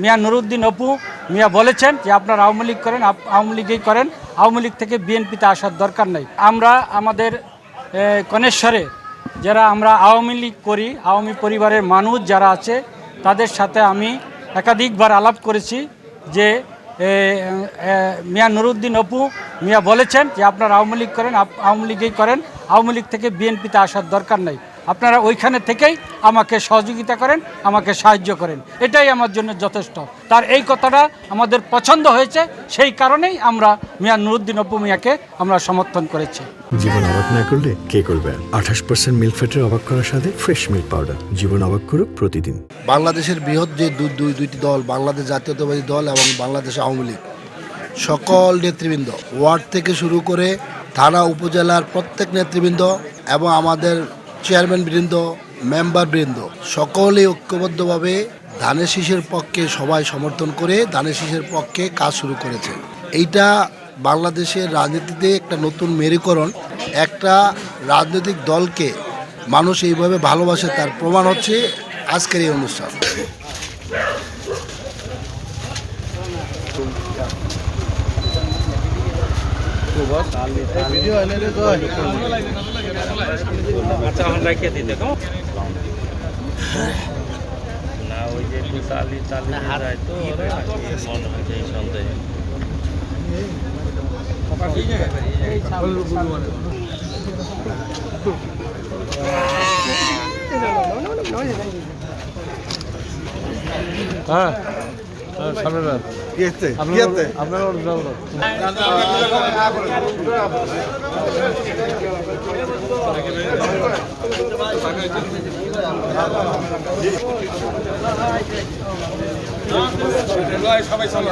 মিয়া নুরুদ্দিন অপু মিয়া বলেছেন যে আপনারা আওয়ামী লীগ করেন, আওয়ামী লীগই করেন, আওয়ামী লীগ থেকে বিএনপিতে আসার দরকার নেই। আমরা আমাদের কনেশ্বরে যারা আমরা আওয়ামী লীগ করি, আওয়ামী পরিবারের মানুষ যারা আছে তাদের সাথে আমি একাধিকবার আলাপ করেছি যে মিয়া নুরুদ্দিন অপু মিয়া বলেছেন যে আপনারা আওয়ামী লীগ করেন, আওয়ামী লীগই করেন, আওয়ামী লীগ থেকে বিএনপিতে আসার দরকার নেই। আপনারা ওইখানে থেকেই আমাকে সহযোগিতা করেন, আমাকে সাহায্য করেন, এটাই আমার জন্য যথেষ্ট। তার এই কথাটা আমাদের পছন্দ হয়েছে, সেই কারণেই আমরা মিয়া নুরুদ্দিন অপু মিয়াকে আমরা সমর্থন করেছি। জীবন অবাক না করলে কে করবে? 28% মিল্ক ফ্যাটের অবাক করার সাথে ফ্রেশ মিল্ক পাউডার। জীবন অবাক করুক প্রতিদিন। বাংলাদেশের বৃহৎ যে দুইটি দল, বাংলাদেশ জাতীয়তাবাদী দল এবং বাংলাদেশ আওয়ামী লীগ, সকল নেতৃবৃন্দ, ওয়ার্ড থেকে শুরু করে থানা উপজেলার প্রত্যেক নেতৃবৃন্দ এবং আমাদের চেয়ারম্যান বৃন্দ, মেম্বার বৃন্দ, সকলেই ঐক্যবদ্ধভাবে ধানের শীষের পক্ষে সবাই সমর্থন করে ধানের শীষের পক্ষে কাজ শুরু করেছে। এইটা বাংলাদেশের রাজনীতিতে একটা নতুন মেরুকরণ। একটা রাজনৈতিক দলকে মানুষ এইভাবে ভালোবাসে, তার প্রমাণ হচ্ছে আজকের এই অনুষ্ঠান। হ্যাঁ সামনে আপনার সবাই চলো।